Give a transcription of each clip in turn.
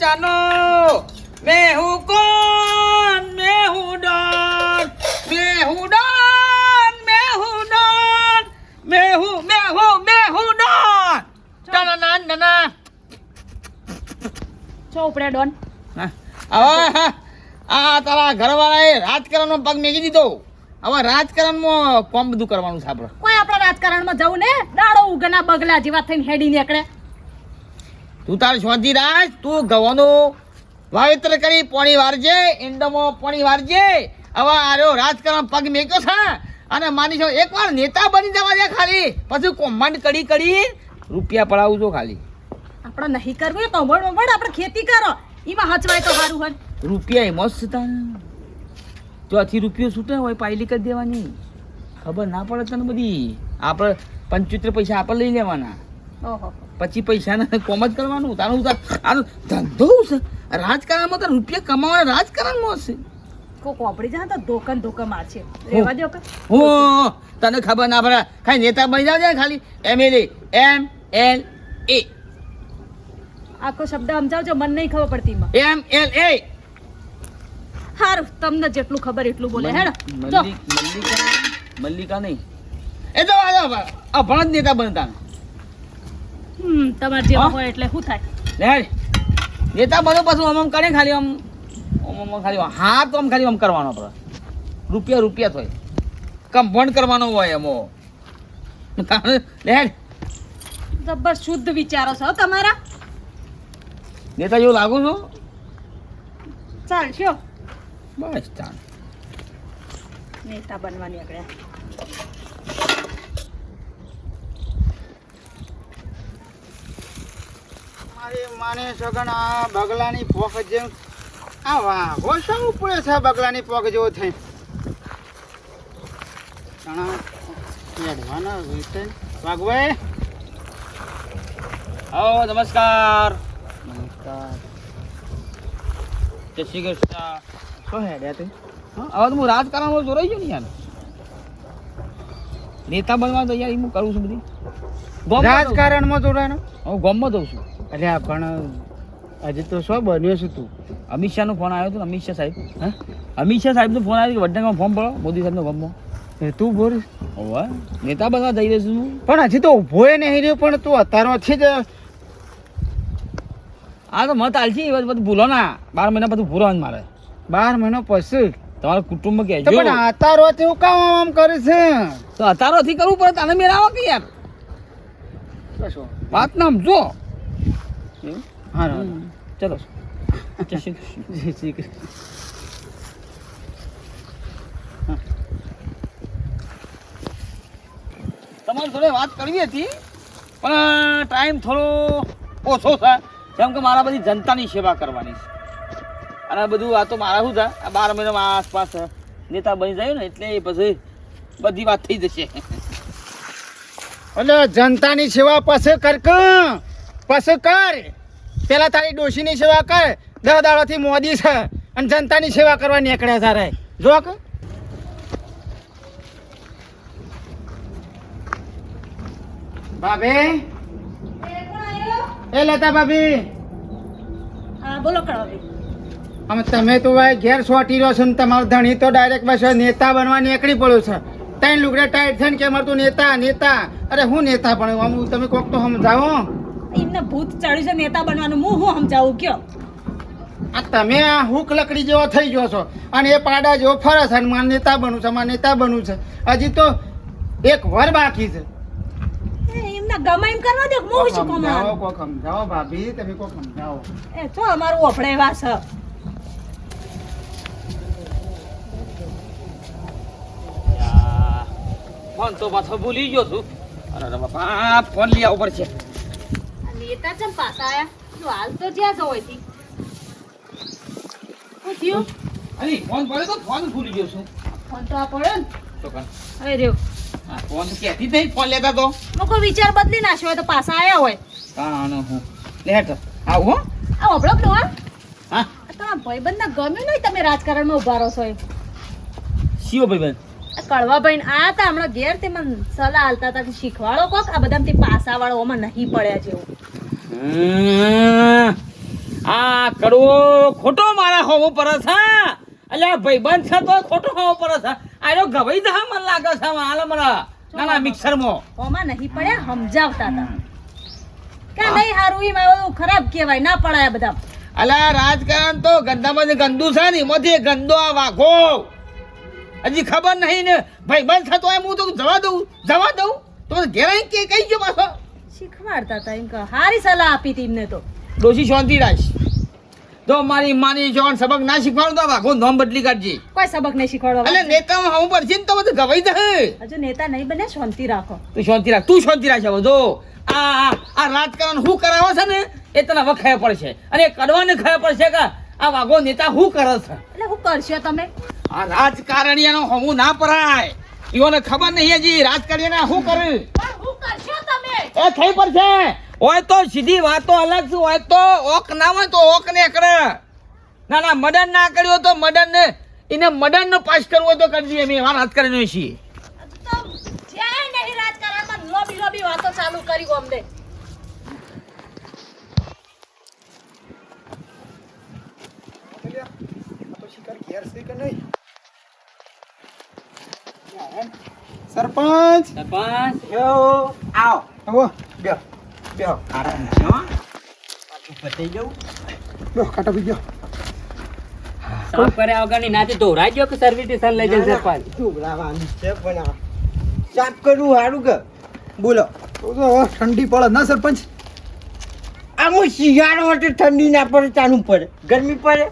जानो मैं हूँ कौन, मैं हूँ डॉन, मैं हूँ डॉन, मैं हूँ डॉन, मैं हूँ डॉन. ના છો ઉપડ્યા ડોન. હવે આ તારા ઘરવાળાએ રાજકારણમાં પગ મેકી દીધો. હવે રાજકારણમાં કોમ બધું કરવાનું છે આપણે. કોઈ આપણા રાજકારણમાં જવું ને દાડો ઉગના બગલા જેવા થઈને હેડી નીકળે. તું તાર શોધી રાખ. તું ગવાનું વાવેતર કરી પોણી વારજે, ઈંડમાં પોણી વારજે. હવે આર્યો રાજકારણ પગ મેક્યો છે અને માની છો એકવાર નેતા બની જવા દે ખાલી, પછી કોમ્બાઈન કરી રૂપિયા પડાવું છો ખાલી. આપણે નહીં કરવું એ કમળ આપણે ખેતી કરો એમાં હચવાય તો સારું હોય. રૂપિયા એ મસ્ત હતા. ચોથી રૂપિયો છૂટે હોય પાયલી કરી દેવાની, ખબર ના પડે તને બધી. આપણે 75 પૈસા આપણે લઈ લેવાના, ઓહો પછી પૈસાને કોમ જ કરવાનું. તારું આનો ધંધો છે રાજકારણમાં. તો રૂપિયા કમાવાના રાજકારણમાં હશે. કોક વાપરી જાય તો ધોકા મારશે. રહેવા દો કે હો તને ખબર ના પડે. ખાલી નેતા બની જાવ છે ખાલી. MLA MLA આખો શબ્દ સમજાવજો, મને નહીં ખબર પડતી એમાં. MLA સારું, તમને જેટલું ખબર એટલું બોલે. હેડો જો. મલ્લિકા નહીં એ તો અભણ જ નેતા બનતા. તમારે જેવું હોય એટલે શું થાય. નેતા બનો પાછું આમ કરે ખાલી આમ ખાલી હાથ આમ ખાલી આમ કરવાનો આપણે. રૂપિયા થાય કમ્પાઉન્ડ કરવાનો હોય એમાં. જબર શુદ્ધ વિચારો છો તમારા. નેતા જેવું લાગુ છું. ચાલશો બસ ચાલ. નેતા બનવાની આપણે મારી માને સગન આ બગલાની પોખ જેમ આ વાઘો શું પડે છે બગલાની પોખ જેવો થઈ. વાઘભાઈ આવો નમસ્કાર. જય શ્રી કૃષ્ણ. શું હેડ્યા તું? હવે તો હું રાજકારણમાં જોડાઈ ગયો ને યાર. નેતા બનવા તો યાર હું કરું છું બધી રાજકારણમાં જોડાય ને હું ગામમાં જઉં છું. એટલે પણ હજી તો શું બન્યો છું તું? અમિત શાહનો ફોન આવ્યો હતો. અમિત શાહ સાહેબ અમિત શાહ સાહેબનો ફોન આવ્યો કે વડનગરમાં ફોર્મ ભરો મોદી સાહેબનો ગામમાં. એ તું બોલ. હવે નેતા બનવા જઈ રહ્યો છું. પણ હજી તો ઊભો એ નહીં રહ્યો. પણ તું અત્યારથી જ આ તો મત આલજી બધું ભૂલો ના. 12 મહિના બધું ભૂરો મારે. 12 મહિનો પછી તમારા કુટુંબમાં તો કહેજો. પણ અત્યારથી હું કામ આમ કરે છે? તો અત્યારથી કરવું પડે તને મેળાવો કે યાર. વાત ના સમજો. હા ચલો જય શ્રી કૃષ્ણ. જય શ્રી કૃષ્ણ. તમારી જોડે વાત કરવી હતી પણ ટાઈમ થોડો ઓછો છે. જેમ કે મારા બધી જનતાની સેવા કરવાની છે અને બધું આ તો મારા શું થાય આ 12 મહિનામાં આસપાસ નેતા બની જાય ને એટલે પછી બધી વાત થઈ જશે. એટલે જનતાની સેવા પછી કર પેલા તારી ડોશીની સેવા કર. 10 દાડાથી મોદી છે અને જનતાની સેવા કરવા નીકળ્યા તારે જો કે. ભાભી એ લતા ભાભી. હા બોલો કળાવી. અમે તમે તો ભાઈ ઘેર સોટી રહ્યો છો ને તમારો ધણી તો ડાયરેક્ટ બસ નેતા બનવા નીકળી પડ્યો છે. 3 લુગડા ટાઈટ છે ને કે અમારે તો નેતા. અરે હું નેતા પણ આમ તમે કોક તો સમજાવો. એમને ભૂત ચડી છે નેતા બનવાનું. હું સમજાવું કયો. આ તમે આ હુક લકડી જેવો થઈ ગયો છો અને એ પાડા જેવો ફરે છે. મારે નેતા બનવું છે. હજી તો એક વર બાકી છે. એમને ગમે એમ કરવા દે. હું શું કમાવાનું. કોક સમજાવો ભાભી, તમે કોક સમજાવો. એ છો અમારું ઓફળે એવા છે. ફોન તો પાછો ભૂલી ગયો છું. અરે બાપા ફોન લઈ આવવો પડશે. નેતા ચમ પાછા આયા? જો હાલ તો જ્યાં જવો હતી. શું થયું? અરે ફોન પડ્યો તો ફોન ભૂલી ગયો છું. ફોન તો આ પડ્યો ને. તો કર. હવે રહ્યો. હા ફોન તો કહેતી નહીં ફોન લેતા તો. લોકો વિચાર બદલી નાખ્યો હોય તો પાછા આયા હોય. કાનો હું લેટ આવ હો. આ ઓબળો ડોન. હા તમારા ભાઈબંધને ગમ્યું નહીં તમે રાજકારણમાં ઉભા રહો છો એ? શિવો ભાઈબંધ કડવા ભાઈ આ હતા હમણાં ઘેર તે મને સલાહ આલતા હતા કે શીખવાડો કોક આ બધા પાસા વાળો ઓમાં નહીં પડ્યા જેવું. આ કડવો ખોટો મારા હોવું પર છે અલ્યા ભાઈબંધ છે તો ખોટો હોવો પર છે આનો ગવાઈ દા મને લાગે છે હાલ મને ના મિક્સરમાં ઓમાં નહીં પડ્યા સમજાવતા હતા કે નહીં હારું ઈ મારું ખરાબ કહેવાય ના પડાય બધા. અલ્યા રાજકારણ તો ગંદામાં ગંદુ છે ને એમાંથી એક ગંદો આ વાઘો હજી ખબર નહીં ને ભાઈબંધ થતો હોય હું તો જવા દઉં તો ઘેર આવીને કે કઈ ગયો પાછો શીખવાડતા હતા એમ કે હારી સલાહ આપી હતી એમને તો. ડોશી શાંતિ રાખ તો મારી માની જોન સબક ના શીખવાડું તો વાઘો નામ બદલી કાઢજે. કોઈ સબક નહીં શીખવાડવા. એટલે નેતામાં હું પડશે ને તો બધું ગવાઈ દે. હજુ નેતા નહીં બને શાંતિ રાખો. તું શાંતિ રાખ હવે જો આ રાજકારણ શું કરાવે છે ને એ તને હવે ખબર પડશે અને કડવાને ખબર પડશે કે આ વાઘો નેતા શું કરે છે. એટલે શું કરશો તમે? આ રાજકારણીયાનો હમું ના પરાય ઈઓને ખબર નહીં હજી રાજકારણીયાને શું કરે પણ શું કરશો તમે? એ થઈ પડશે હોય તો સીધી વાતો અલગ શું હોય તો ઓક ના હોય તો ઓક ને કરે ના મર્ડર ના કર્યો તો મર્ડર ને એને મર્ડર નો પાસ કરવો હોય તો કરજે અમે એવા રાજકારણીઓ છીએ. તો જ્યાં નહીં રાજકારણમાં લોબી વાતો ચાલુ કરી અમને. સરપંચ આવો કાટા બીજો સાફ કર્યા વગરની નાથી ધોરાઈ ગયો કે સર્વિસ સ્ટેશન લઈ જાય સરપંચ સાફ કરવું સારું કે બોલો તો હવે ઠંડી પડે ના સરપંચ આમાં શિયાળો માટે ઠંડી ના પડે ચાનું પડે ગરમી પડે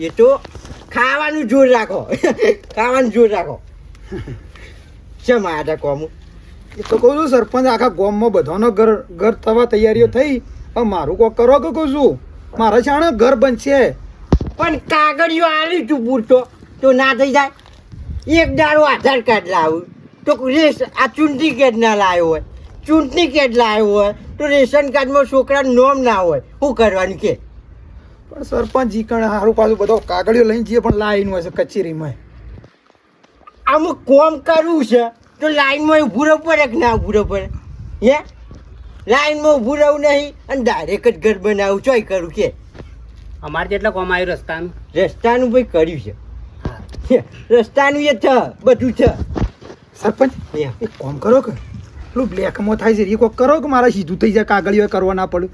એ તો ખાવાનું જોર રાખો શેમ આયા હતા કોમું એ તો કહું છું સરપંચ આખા ગામમાં બધાનો ઘર થવા તૈયારીઓ થઈ પણ મારું કોક કરો કે કહું છું મારા શાણે ઘર બનશે પણ કાગળિયો આલી તું પૂરતો તો ના થઈ જાય એક દાડો આધાર કાર્ડ લાવું તો રેસ આ ચૂંટણી કાર્ડ ના લાવ્યો હોય ચૂંટણી કાર્ડ લાવ્યો હોય તો રેશન કાર્ડમાં છોકરાનું નામ ના હોય શું કરવાનું કે પણ સરપંચ જી કણ સારું પાછું બધો કાગળિયો લઈને જઈએ પણ લાઈન હોય છે કચેરીમાં આમાં કોમ કરવું છે તો લાઈનમાં ઊભું રહેવું પડે કે ના ઊભું રહેવું પડે હે લાઈનમાં ઊભું રહેવું નહીં અને ડાયરેક્ટ જ ઘર બનાવું ચોય કરું કે અમારે જેટલો કોમ આવ્યું રસ્તાનું રસ્તાનું ભાઈ કર્યું છે રસ્તાનું એ છે બધું છે સરપંચ એક કામ કરો કે પેલું બ્લેકમાં થાય છે એ કોક કરો કે મારા સીધું થઈ જાય કાગળિયો કરવા ના પડે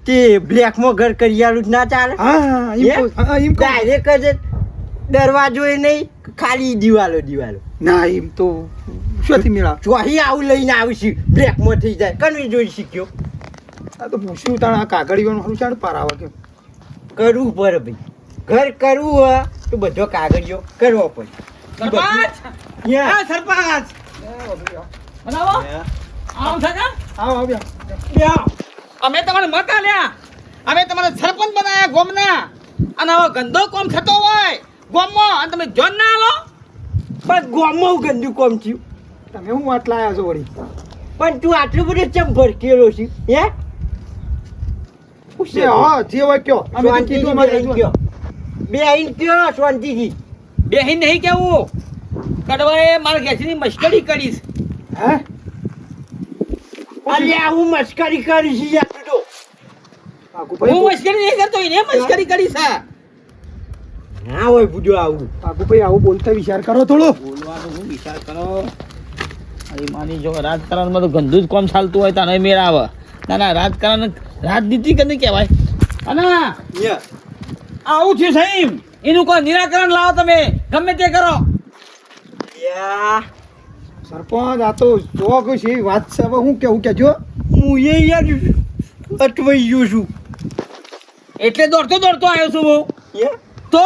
તે બ્લેકમાં ઘર કરિયાલું જ ના ચાલે હા એમ ડાયરેક્ટ જ દરવાજો એ નહીં ખાલી દિવાલો ના એમ તો શોથી મેળા ચોહી આવું લઈને આવીશું બ્લેકમાં થઈ જાય કનવી જોઈ શીખ્યો આ તો પૂછ્યું તાણ આ કાગળિયોનું સારું ચાણ પાર આવે કેમ કરવું પડે ભાઈ ઘર કરવું હોય તો બધો કાગળિયો કરવો પડે સરપંચ યા. સરપંચ બનાવો આવો કાકા આવો યા. અમે તમારે મત આલ્યા અમે તમારે સરપંચ બનાયા ગોમના અને હવે ગંદો કોમ થતો હોય ગોમમાં અને તમે જોન ના આલો પણ ગામમાં ગંદુ કોમ થયું તમે હું વાત લાયા છો વળી પણ તું આટલું બધું ચમ ભરકેલો છે હે હા જે હોય કયો અમે તો કીધું અમારે રજૂઆત. બે આઈન કયો શાંતિથી બેહી નહીં કેવું કડવાએ મારા ઘેસની મસ્કરી કરીશ હે અલ્યા હું મસ્કરી કરી છે યાર તું તો હું મસ્કરી નહીં કરતો એને મસ્કરી કરીશ ના હોય બુડો આવું ભાઈ આવું બોલતા વિચાર કરો થોડો બોલવાનો હું વિચાર કરો અરે માની જો રાજકારણમાં તો ગંદુ જ કોમ ચાલતું હોય તો મેળ આવે ના રાજકારણ રાજનીતિ કને કહેવાય અને આવું થયું સાહેબ એનું કોઈ નિરાકરણ લાવો તમે ગમે તે કરો યા સરપંચ આ તો જોક છે એવી વાત છે હવે હું કેવું કેજો હું એ યાર અટવાઈ ગયો છું એટલે દોડતો આવ્યો છું હું હે તો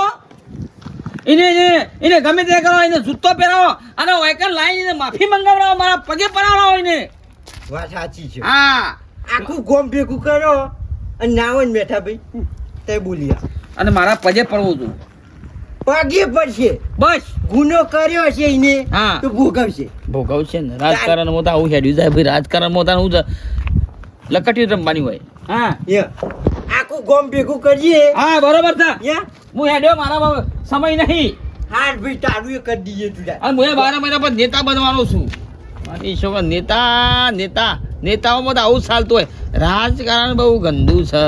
એને ગમે તે કરો એને જૂતો પહેરાવો અને વાયકન લાઈન એને માફી મંગાવડાવો મારા પગે પડાવડાવો એને વાત સાચી છે હા આખું ગોમ ભેગું કરો અને ના હોય ને બેઠા ભાઈ તે બોલ્યા અને મારા પગે પડવું છું પગે પડશે બસ ગુનો કર્યો છે એને હા. તો ભોગવશે ભોગવશે ને રાજકારણમાં તો આવું હેડ્યું જાય ભાઈ રાજકારણમાં તો હું લકટી રમવાની હોય હા હે આખું ગોમ ભેગું કરીએ હા બરોબર છે હે હું હેડ્યો મારા સમય નહીં હાર ભાઈ તારું એ કરી દઈએ તું જા. અને હું 12 મહિના પર નેતા બનવાનો છું મારી છોકરા નેતાઓમાં તો આવું જ ચાલતું હોય રાજકારણ બહુ ગંદુ છે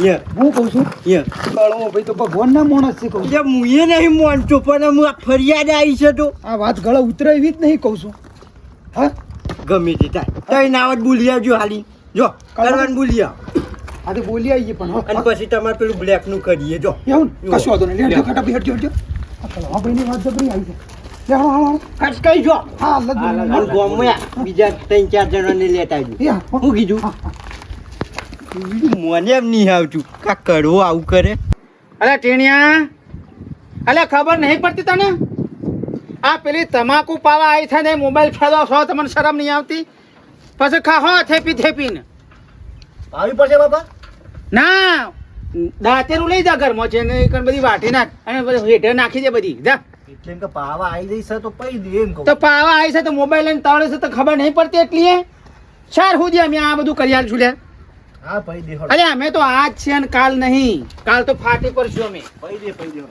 યે હું કહું છું યે કળવો ભાઈ તો ભગવાનના માણસ છે કહું છું. એટલે મુએ નહીં માનતો પણ હું આ ફરિયાદ આવી છે તો આ વાત ગળા ઉતરે એવી જ નહીં કહું છું. હા ગમે તે થાય તઈ નાવત ભૂલી આવજો હાલી જો કરવાનું ભૂલી આવ આ તો બોલી આવીએ પણ હો. અને પછી તમારે પેલું બ્લેક નું કરીએ જો એવું ને? કશું વાંધો નહીં લેજો ખટાપી હટજો હટજો આ કળવા ભાઈની વાત જબરી આવી છે લે હાલો હાલો હાલો. કઈ જો હા લગ અને ગોમમાં બીજા 3-4 જણાને લેતા આવજો હું કીધું મને એમ નહીં આવતું કા કરવો આવું કરે અરે ટીણિયા અલે ખબર નહીં પડતી તને આ પેલી તમાકુ પાવા આવી છે ને મોબાઈલ ખેલો છો તમને શરમ નહીં આવતી પછી ખાહો થેપી થેપીને આવી પડશે બાપા ના દાંતેરું લઈ જા ઘરમાં છે ને એકણ બધી વાટી નાખ અને બધી હેઠે નાખી દે બધી જા એટલે કે પાવા આવી જઈશ તો પઈ દે એમ કહું તો પાવા આવી છે તો મોબાઈલ લઈને તાળે છે તો ખબર નહીં પડતી એટલી એ ચાર સુધી અમે આ બધું કરી આલશું લે હા પઈ દે અરે અમે તો આજ છે ને કાલ નહીં કાલ તો ફાટી પડશું અમે પઈ દે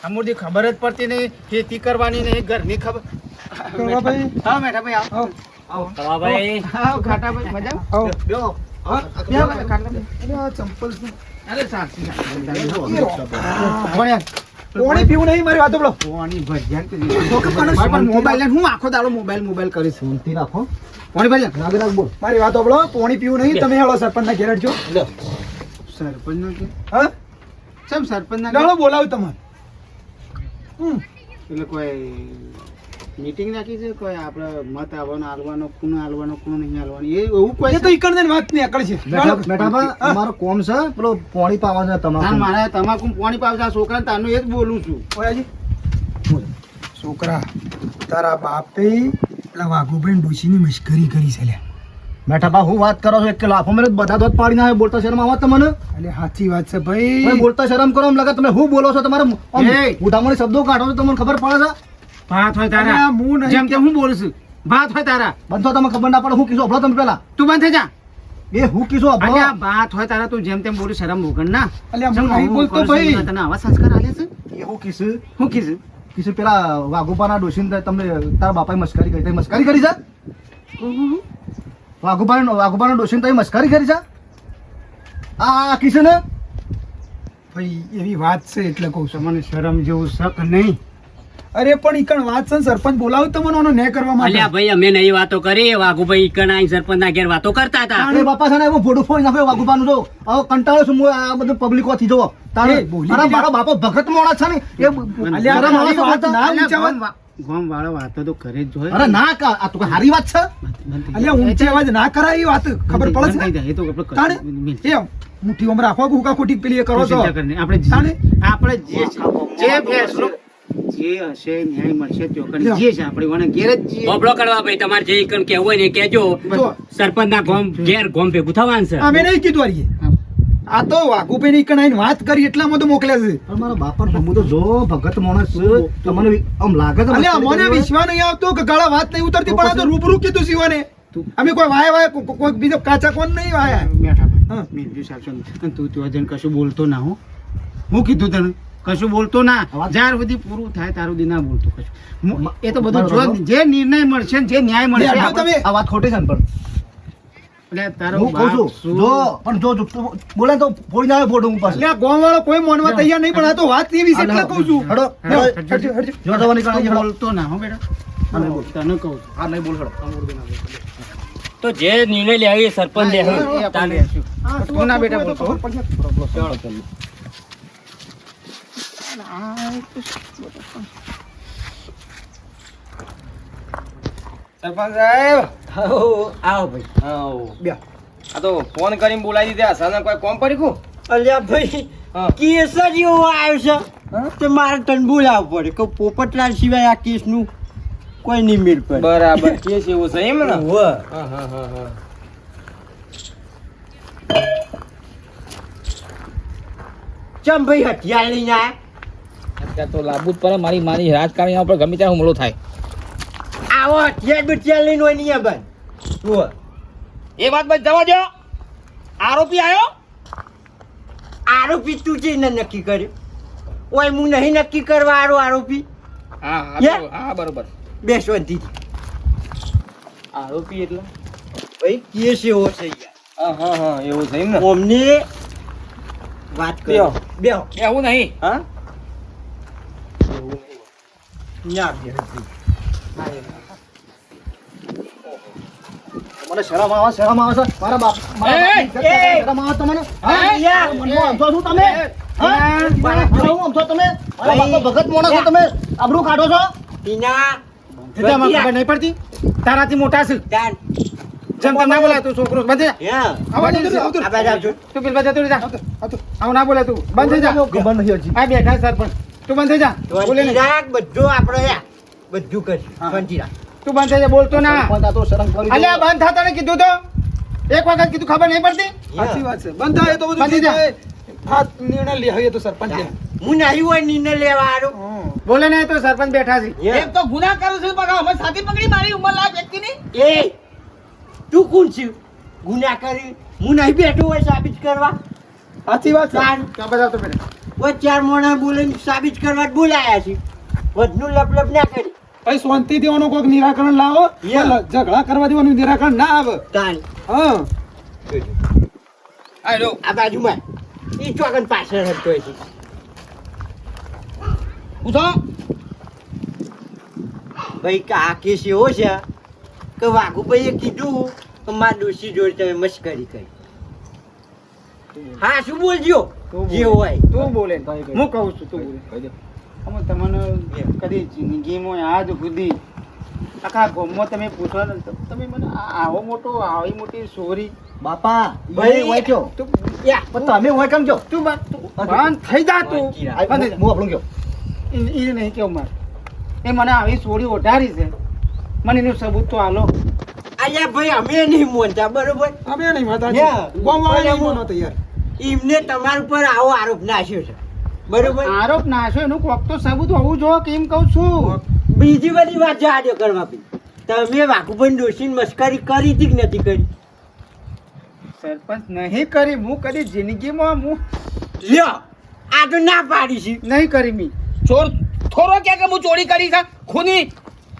અમુરથી ખબર જ પડતી નહીં ખેતી કરવાની નહીં ઘરની ખબર ભાઈ હા મેઠા ભાઈ આવો આવો કળવાભાઈ આવો ખાટા ભાઈ મજા આવો બેહો ચંપલ અરે સાચી પાણી પીવું નહીં મારી વાતો બોલો પાણી ભજ્યા મોબાઈલ હું આખો દાડો મોબાઈલ કરીશ શાંતિ રાખો પાણી ભજ્યા રાગ રાગ બોલ મારી વાતો બોલો પાણી પીવું નહીં તમે હેળો સરપંચ ના ઘેર હટજો સરપંચ ના ઘેર હા ચમ સરપંચ ના ઘેર બોલાવું તમારે એટલે કોઈ મીટિંગ રાખી છે કોઈ આપણે મત આવવાનો કોણ નહીં આવવાનો એ એવું કોઈ તો ઈકણ વાત નહીં આકળ છે બેટાબા અમારો કોમ છે પેલો પાણી પાવા છે તમાકુ મારે તમાકુ પાણી પાવતા છોકરા તારનું એ જ બોલું છું ઓયાજી છોકરા તારા બાપે પેલા વાઘુભાઈ ડોશીની મશ્કરી કરી છે લ્યા બેટાબા હું વાત કરો છો એક લાફો મેરે બધા દોત પાડી ના બોલતા શરમ આવત તમને એટલે સાચી વાત છે ભાઈ ભાઈ બોલતા શરમ કરો એમ લાગે તમે હું બોલો છો તમારે ઉઠામણી શબ્દો કાઢો છો તમને ખબર પડે છે ભાત હોય તારા હું જેમ કે હું બોલું છું ભાત હોય તારા બંધો તમે ખબર ના પડે હું કીધું અભળો તમે પેલા તું બંધ થઈ જા એ હું કીધું અભળો અલ્યા ભાત હોય તારા તું જેમ તેમ બોલું શરમ વગર ના અલ્યા હું જેમ નહીં હું બોલતો કરું છું, ભાઈ. તને આવા સંસ્કાર આલે છે એ હું કીધું હું કીધું કીધું પેલા વાઘુપાના ડોશીને તમને તારા બાપાએ મસ્કરી કરી મસ્કરી કરી છે વાઘુપાના ડોશીને તમે મસ્કરી કરી છે આ કીધું ને ભાઈ એવી વાત છે એટલે કહું છું મને શરમ જેવું શક નહીં અરે પણ ઈકણ વાત છે ને, સરપંચ બોલાવું તમને ઓનો ન્યાય કરવા અલ્યા માટે ભાઈ અમે નહીં વાતો કરી વાઘુભાઈ ઈકણ આઈ સરપંચ ના ઘેર વાતો કરતા હતા અરે બાપા છે ને એમાં ફોટો ફોડી નાખ્યો વાઘુપાનું તો હવે કંટાળો છું હું આ બધું પબ્લિકોથી જોવો તારે એ બોલી મારા દીધા. મારો બાપો ભગત મોણા છે ને એ અલ્યા, મારા આવી માણસો વાત હતા. ના અલ્યા, ઊંચા ગોમ વાળો વાતો તો કરે જ જોઈએ અરે ના કા આ તો કોઈ હારી વાત છે અલ્યા ઊંચી અવાજ ના કરાય એ વાત ખબર પડે છે એ તો આપણે તાણે એ મુઠ્ઠીઓમાં રાખો હુકા ખોટી પેલી એ કરો છો તાણે આપણે જે ફેસલો જે હશે ન્યાય મળશે તો કરી જે છે આપણે ઓને ઘેર જ બોબડો કરવા ભાઈ તમારે જે ઈકણ કેવું હોય ને એ કહેજો જો. સરપંચ ના ગોમ ઘેર ગોમ ભેગું થવાનું છે અમે નહીં કીધું હારીએ આ તો વાઘુભાઈ ની કણ વાત કરી એટલામાં તો મોકલ્યા છે પણ મારા બાપા હું તો જો ભગત માણસ છે તમને આમ લાગે છે અલ્યા મને વિશ્વાસ નહીં આવતો કે ગાળા વાત નહીં ઉતરતી પણ આ તો રૂબરૂ કીધું શિવાને અમે કોઈ વાય કોઈ બીજો કાચા કોણ નહીં વાયા હા. તું કશું બોલતો ના હો હું કીધું તને કશું બોલતો ના જ્યાર સુધી પૂરું થાય તારું દી ના બોલતો કશું એ તો બધું જો જે નિર્ણય મળશે ને જે ન્યાય મળશે લે, તમે આ વાત ખોટી છે ને પણ એટલે તારો હું કહું છું બાપ શું- જો પણ જો તું બોલે તો ફોડી ના આવે ફોટો હું પાસે અલ્યા ગોમ વાળો કોઈ માનવા તૈયાર નહીં પણ આ તો વાત એવી છે એટલે કહું છું હડો લ્યો, હટજો, હટજો. જો જવાની કાળજી તું હડો બોલતો ના હો બેટા તને કહું છું. આ નહીં બોલ હડો તો જે નિર્ણય લે એ સરપંચ લે હા, તું ના બેટા બોલતો હો. સરપંચ સાહેબ આવો ભાઈ બે આ તો ફોન કરીને બોલાવી દીધા અચાનક કોઈ કોમ પડી ગયું અલ્યા ભાઈ હા. કેસ જ એવો આવ્યો છે તો મારે તને બોલાવવું પડે કે પોપટલાલ સિવાય આ કેસનું કોઈ નહીં મેળ પડે બરાબર કેસ એવો છે એમ ને હોવે. હા હા હા હા ચમ ભાઈ હથિયાર લઈને આયા અત્યારે તો લાભુ જ પડે મારી મારી રાજકારણીઓ પર ગમે ત્યારે હુમલો થાય આવો હથિયાર બથિયાર લઈને હોય નહીં બંધ હોવે. એ વાત બસ જવા દો આરોપી આવ્યો આરોપી તું છે ને નક્કી કર્યો ઓય હું નહીં નક્કી કરવા આરો આરોપી હા યા. હા બરોબર બેસવાથી આરોપી એટલે ભાઈ કેસ એવો છે યાર હા હા હા એવું છે એમ ને અમને વાત કરો બેહો એવું નહીં હા ન્યા બેહો મને શરમ આવે છે મારા બાપ શરમ આવે તમને હા યા મને સમજો છો તમે હું સમજો તમે મારા બાપનો ભગત મોણસ છો તમે આબરૂ કાઢો છો ટીના મને ખબર નહીં પડતી તારાથી મોટા છે દાન જેમ તને ના બોલાય તું છોકરો બંધ થઈ જા યા આવા નહીં આ બાજુ આવજો તું પેલા જતો જા આવું ના બોલે તું બંધ થઈ જા બંધ થઈ હજી આ બેઠા સરપંચ તું બંધ થઈ જા બોલે ને રાગ બધું આપણે યા બધું કરશું શાંતિ રાખ તું બંધ થઈ જા બોલતો ના અલ્યા બંધ થતા ને કીધું તો એક વખત કીધું ખબર નહીં પડતી સાચી વાત છે બંધ થાય તો બધું બંધ થઈ જા આ નિર્ણય લે હવે તો સરપંચ લે હું નહીં હોય નિર્ણય લેવા હારું બોલે નહીં તો સરપંચ બેઠા છે એક તો ગુના કરું છું બગા અમે સાથી પકડી મારી ઉંમર લાયક વ્યક્તિની એ તું કોણ છે ગુના કરી હું નહીં બેઠો હોય સાબિત કરવા સાચી વાત તાન ક્યાં બજાવતો પેલા ઓય ચાર મોણા બોલીને સાબિત કરવા જ બોલાયા છે વધનું લપલપ ના કરી ભાઈ શાંતિ દેવાનું કોઈક નિરાકરણ લાવો ઝઘડા કરવા દેવાનું નિરાકરણ ના આવે તાન હા આયો આ બાજુમાં ઈ ચોકન પાછળ હતો છે ઉઠો ભાઈ કે આ કેસ એવો છે કે વાઘુભાઈએ કીધું કે મારા ડોશી જોડે તમે મસ્કરી કરી હા શું બોલજો જે હોય તું બોલે હું કહું છું તું બોલે અમે તમને કદી જિંદગીમાં આજ સુધી આખા ગામમાં તમે પૂછો ને તો તમે મને આવો મોટો આવી મોટી સોરી બાપા ભાઈ, હોય છો તું યા પણ તમે હોય કેમ છો તું બંધ થઈ જા તું બંધ થઈ જા. હું આપણું ગયો એ નહીં કેવું મારે એ મને આવી સોરી ઓઢારી છે મને એનું સબૂત તો હાલો અલ્યા ભાઈ અમે નહીં મોનતા બરોબર અમે નહીં માતા યા. યાર એમને તમારા ઉપર આવો આરોપ નાખ્યો છે બરોબર આરોપ નાખ્યો એનું કોક તો સબૂત હોવું જો કેમ કહું છું બીજી બધી વાત જાડ્યો કરવા પી તમે વાઘુભાઈ ડોશીને મસ્કરી કરી હતી કે નથી કરી સરપંચ નહીં કરી હું કદી જિંદગીમાં હું લ્યો આ તો ના પાડી છે નહીં કરી મી ચોર થોડો ક્યાંક હું ચોરી કરી છે ખૂની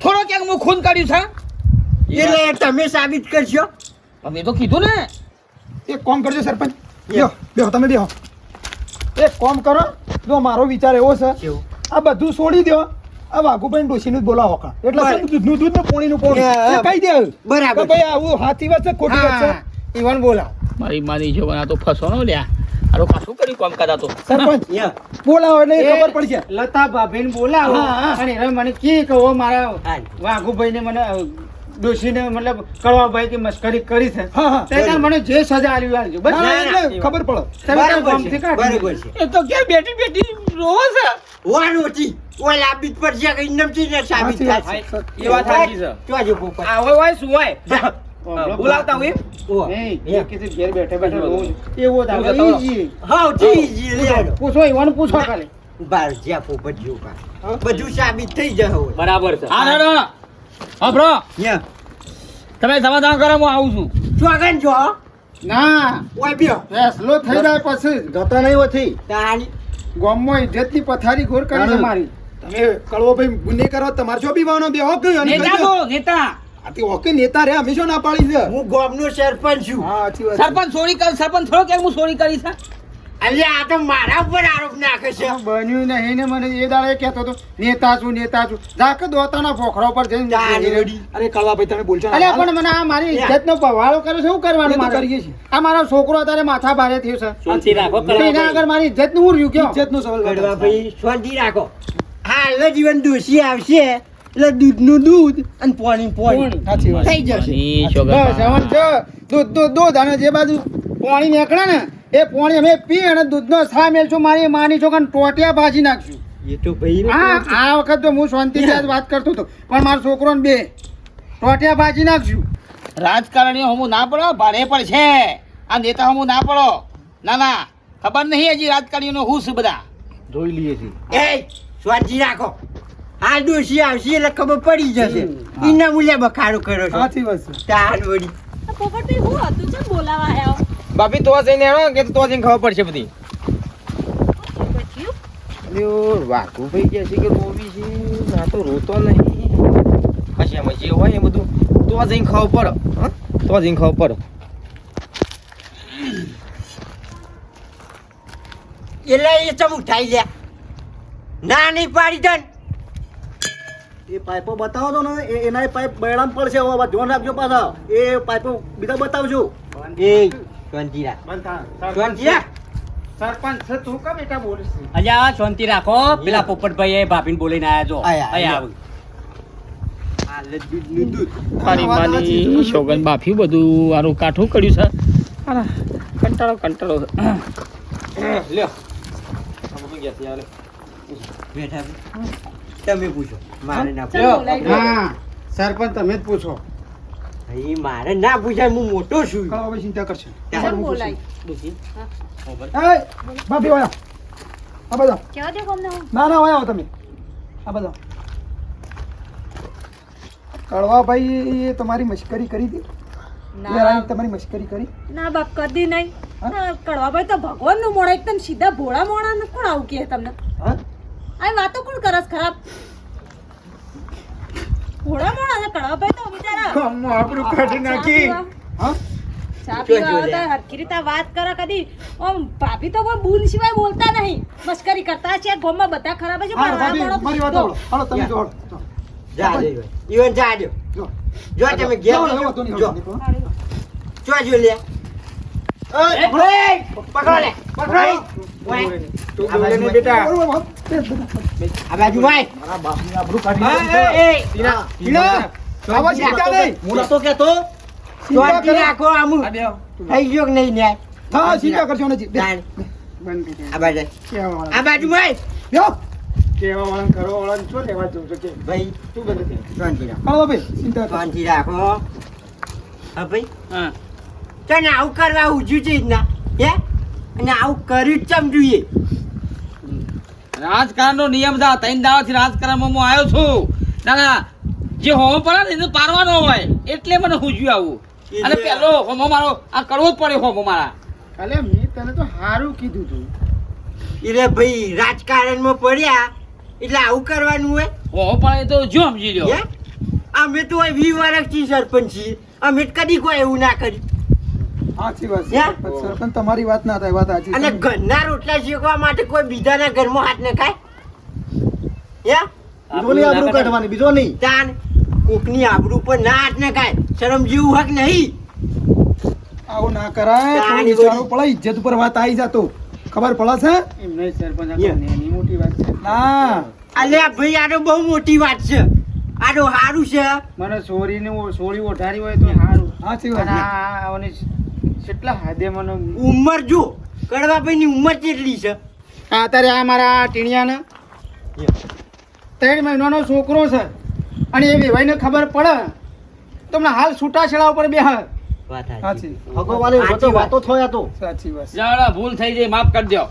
થોડો ક્યાંક હું ખૂન કર્યું છે એટલે તમે સાબિત કરશો તમે તો કીધું ને એક કામ કરજો સરપંચ બેહો તમે બેહો એક કામ કરો જો મારો વિચાર એવો છે કેવું આ બધું છોડી દો આ વાઘુભાઈ ડોશીનું જ બોલાવો કા એટલે બરાબર. છે ને દૂધનું ને પોણીનું પોણી હા, એ કહી દે બરાબર. કે ભાઈ આવું હાથી વાત છે ખોટી વાત છે ઈવન બોલાવો મારી માની જો આ તો ફસવાનો લ્યા આ તો પાછું કર્યું કામ કરતા તો સરપંચ યા. બોલાવો એટલે ખબર પડશે લતા ભાભીને બોલાવો અને હવે મને કી કહો મારા હા. વાઘુભાઈને મને ડોશીને મતલબ કળવાભાઈ કે મસ્કરી કરી છે હા. તે કારણે મને જે સજા આલી આલજો બસ ના, ના, ખબર પડે તમે બરાબર ગામથી છે કાઢી બરાબર છે એ તો ક્યાં બેટી બેટી રોવો છે વાર ઓછી ઓય લાબીત પર છે કે ઇન્નમથી ને સાબિત સાચી વાત થશે છે. એ વાત સાચી છે. ચોજો પોપટ આ હોય શું હોય બોલાવતા હોય ઓ નહીં, જે કીધું ઘેર બેઠે બેઠે રોજ એવો જ આવે. એવું જતો ઈજી. હાઉ જી જી લેડો પૂછો ઈવન પૂછો ખાલી બાર જ્યાં પોપટ જો કા બધું સાબિત થઈ જશે હોય બરાબર છે હા ના હબરો યા તમે સમાધાન કરો હું આવું છું ચોગન જો ના ઓય બ્યો ફેસલો થઈ જાય પછી જતા નહીં હોતી તાણી ગામમાં ઇજ્જતની પથારી ઘોર કરી છે મારી તમે કળવો ભાઈ ગુને કરો તમારે જો બીવાનો બે હોક અને નેતા તો નેતા આથી હોકે નેતા રે હંમેશા ના પાડી છે હું ગામનો સરપંચ છું હા સાચી વાત છે. સરપંચ ચોરી કર સરપંચ થોડો ક્યાંક હું ચોરી કરી છે અલ્યા આ તો મારા ઉપર આરોપ નાખે છે બન્યું નહીં ને મને એ દાડે કહેતો હતો નેતા છું જાકે દોતાના પોખરા પર જઈને તાણી રડી. અરે કળવા ભાઈ તમે બોલશો અરે પણ મને આ મારી ઇજ્જતનો પવાળો કર્યો છે શું કરવાનું એ તો મારે કરીએ છીએ. આ મારો છોકરો અત્યારે માથા ભારે થયો છે શાંતિ રાખો તો એના આગળ મારી ઇજ્જત નું રહ્યું કયો ઇજ્જતનો સવાલ કડવા ભાઈ શાંતિ રાખો હાલ જીવન દોષી આવશે એટલે દૂધનું દૂધ અને પાણી પાણી સાચી વાત થઈ જશે બસ હવે જો દૂધ અને જે બાજુ પાણી નીકળે ને એ પાણી અમે પી અને દૂધનો છા મેલશું મારી માની છોકરાને ટોટિયા ભાજી નાખશું એ તો ભાઈ હા આ વખત તો હું શાંતિથી જ વાત કરતો હતો પણ મારો છોકરો ને બે ટોટિયા ભાજી નાખશું રાજકારણીઓ હમું ના પડો ભારે પણ છે આ નેતા હમું ના પડો ના ના ખબર નહીં હજી રાજકારણીઓનો હું છે બધા જોઈ લઈએ છીએ એ શાંતિ રાખો હાલ દોષી આવશે એટલે ખબર પડી જશે એના મૂલ્ય બખાડો કર્યો છે સાચી વાત છે તાર વળી પોપટભાઈ હું હતું છે બોલાવા આવ્યા બાપી તો જઈને આવ્યો કે તો જઈને ખબર પડશે બધી પછી વાઘુભાઈ કે છે કે રોવી છે આ તો રોતો નહીં પછી એમાં જે હોય એ બધું તો જઈને ખબર પડે હા તો જઈને ખબર પડે એટલે એ ચમ ઉઠાઈ લે ના નહીં પાડી દન એ પાઇપો બતાવો તો ને એના પાઇપ બૈરામ પડશે હવે ધ્યાન રાખજો પાછા એ પાઇપો બીજા બતાવજો એ શાંતિરા શાંતિરા સરપંચ છે, તું કેમ બેટા બોલીશ? અલ્યા શાંતિ રાખો પેલા પોપટભાઈ એ ભાભીને બોલીને આયા જો આયા, અહીંયા આયા. આવ. આ દૂધનું દૂધ મારી માની શોગન બાફી બધું આરું કાઠું કર્યું છે અને કંટાળો લ્યો બેઠા તમે પૂછો મારે ના ચાલ બોલાય ગયો. હા સરપંચ તમે જ પૂછો. ભાઈ મારે ના પૂછાય હું મોટો છું હા, હવે ચિંતા કરશે ચાલ બોલાય એ ભાભી વાયા આ બધા કેવા દે કોમને હું ના ના વાયા તમે આ બધા કડવાભાઈ તમારી મશ્કરી કરી હતી ના તમારી મશ્કરી કરી ના બાપ કદી નહીં ના, કડવાભાઈ તો ભગવાનનું મોણા એકદમ સીધા ભોળા મોણા કોણ આવું કહે તમને હા આ વાતો કોણ કરસ ખરાબ ભોળા મોણા છે કડવાભાઈ તો બિચારા ગામમાં આબરૂ કાઢી નાખી. હા ચા પીવા આવતા હરખી રીતે વાત કરે કદી ઓમ ભાભી તો કોઈ બૂન સિવાય બોલતા નહીં મસ્કરી કરતા છે ગામમાં બધા ખરાબ છે હા પણ ભાભી આ મારી વાત મોણો- સાંભળો. હાલો તમે જો હાલો. જા દે ઈવન જા દે જો જો તમે ઘેર જો, જો, જો, તો નહીં જો હાલો. જો લે પકડો લે તું બોલે ને બેટા. આ બાજુ ભાઈ મારા બાપની આબરૂ કાઢી એ ટીના, ટીના, આવા ચિંતા નહીં. હું નતો કેતો ચિંતા શાંતિ કરે. રાખો આમુ થઈ ગયો કે નહીં ન્યાય હા ચિંતા કરશો નથી બે. તાણ. બંધ કરી દે. આ બાજુ કહેવાવાળા- આ બાજુ ભાઈ બેહો. કહેવાવાળાને કરવાવાળાને શું લેવા જવું છે કે? ભાઈ તું બંધ કરી દે. શાંતિ રાખો હાલો ભાઈ ચિંતા કરો. શાંતિ રાખો હા ભાઈ હા. તને આવું કરવા ઉજ્યું છે જ ના હે અને આવું કર્યું જ ચમ જોઈએ રાજકારણનો નિયમ છે 3 દાડાથી રાજકારણમાં હું આવ્યો છું ના જે હોમ પડે ને એને પારવાનો હોય એટલે મને હુજ્યું આવું અને પેલો હોમો મારો આ કરવો જ પડે હોમો મારા અલે મેં તને તો હારું કીધું તું. એટલે ભાઈ રાજકારણમાં પડ્યા એટલે આવું કરવાનું હોય હોમો પડે તો જો સમજી લ્યો હે અમે તો 20 વર્ષથી સરપંચ છીએ અમે તો કદી કોઈ એવું ના કર્યું સાચી વાત છે. યા? સરપંચ તમારી વાત ના થાય વાત સાચી અને છે. ઘરના રોટલા શેકવા માટે કોઈ બીજાના ઘરમાં હાથ નખાય હે બીજો નહીં આબરૂ કાઢવાની બીજો નહીં તાન કોકની આબરૂ પર ના હાથ નખાય શરમ જેવું હક નહીં આવું ના કરાય તાણી થોડું વિચારવું પડે ઇજ્જત ઉપર વાત આવી જતો ખબર પડે છે એમ નહીં સરપંચ, આ યા. નાની મોટી વાત છે. ના અલ્યા ભાઈ આનો બહુ મોટી વાત છે આનો હારું છે મને સોળી ઓઢારી હોય તો હારું. સાચી વાત અને છે. આ આઓને કેટલા હાદે મને ઉંમર જો કડવાભાઈની ઉંમર કેટલી છે અત્યારે આ મારા ટીણિયાને 3 મહિનાનો છોકરો છે અને એ વેવાઈને ખબર પડે તો હમણાં હાલ છૂટાછેડા ઉપર બેહ. વાત સાચી ભગવાને સાચી વાત. વાતો થયા તો સાચી વાત છે. જાડા ભૂલ થઈ જાય માફ કરી દો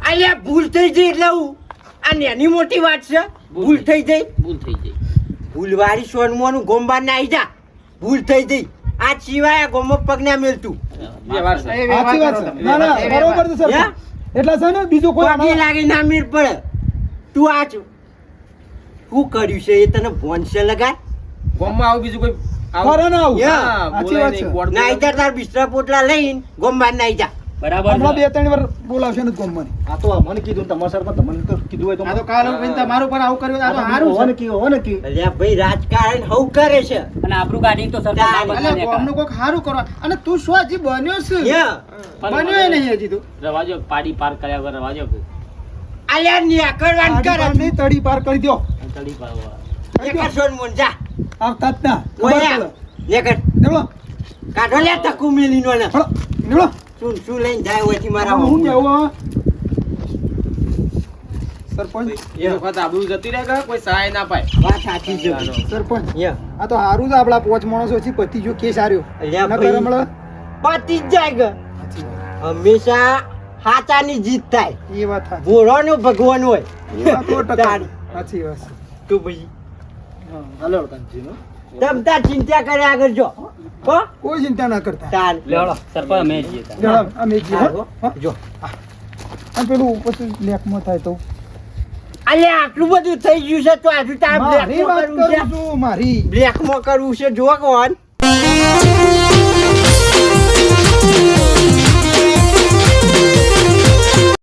અલ્યા ભૂલ થઈ જઈ એટલે હું આ નાની મોટી વાત છે ભૂલ થઈ જઈ ભૂલ થઈ જાય ભૂલવાળી સોનમોનું ગોમબાર ના આવી જા ભૂલ થઈ જઈ આ સિવાય આ ગોમો પગ ના મેલતું વ્યવહાર છે. એ વ્યવહાર સાચી વાત કરો છે. તમે. ના ના એ બરોબર છે હે? સરપંચ એટલે છે ને બીજું કોઈ પગે લાગી ના મેળ પડે તું આ શું કર્યું છે એ તને ભોન છે લગાય ગામમાં આવું બીજું કોઈ ફરે ના આવું. યા. સાચી વાત છે. ના ઈજા તાર બિસ્તરા પોટલા લઈને ગોમબાર ના જા બરાબર હમણાં છે. 2-3 વાર બોલાવશે ને ગોમવાની આ તો મને કીધું તમારા સરપંચ તમને તો કીધું હોય તો આ તો કાલ ઉઠીને તમારું પણ આવું કર્યું આ તો હારું હોને છે. કી હોને કી અલ્યા ભાઈ રાજકારણ હવ કરે છે અને આબરૂ કાઢીને તો સરપંચ ના અલે બનવા ગામનું કોક હારું કરવા અને તું શું હજી બન્યો છે યા. બન્યો નહીં હજી તું. રવાજો પાડી પાર કર્યા વગર રવાજો અલ્યા ન્યાકરવાન કરે આડી તડી પાર કરી દો તળી પાડવા નેકર સોન મોન જા આવતા જ ના ખબર ઓયા પડે નેકર નીકળો કાઢો લે તકુ મેલી નો ને હળો, નીકળો શું લઈને જાય હોય મારા હું કેવું હા? સરપંચ એ વખત આબરૂ જતી રહે કે કોઈ સહાય ના પાય વાત સાચી છે સરપંચ યા. આ તો હારું છે આપડા 5 માણસો છે પતિ જો કેસ હાર્યો અલ્યા નકર ભાઈ. હમણાં પાતી જ જાય કે હંમેશા હાચાની જીત થાય એ વાત સાચી. ભોળાનો ભગવાન હોય એ વાત સો ટકા. તાર. સાચી વાત છે. તું ભાઈ હા, હાલો કાંજીનો. તમ તાર ચિંતા કરે આગળ જો હો કોઈ ચિંતા ના કરતા તાર લેવડો સરપંચ અમે જઈએ તાર. જરા અમે જી હા, હો. હા. જો અને પેલું પછી લેખમાં થાય તો અલ્યા આટલું બધું થઈ ગયું છે તો આજુ તાર મારી બ્લેકમાં વાત કરવું છે કરું છું મારી બ્લેકમાં કરવું છે જો કોણ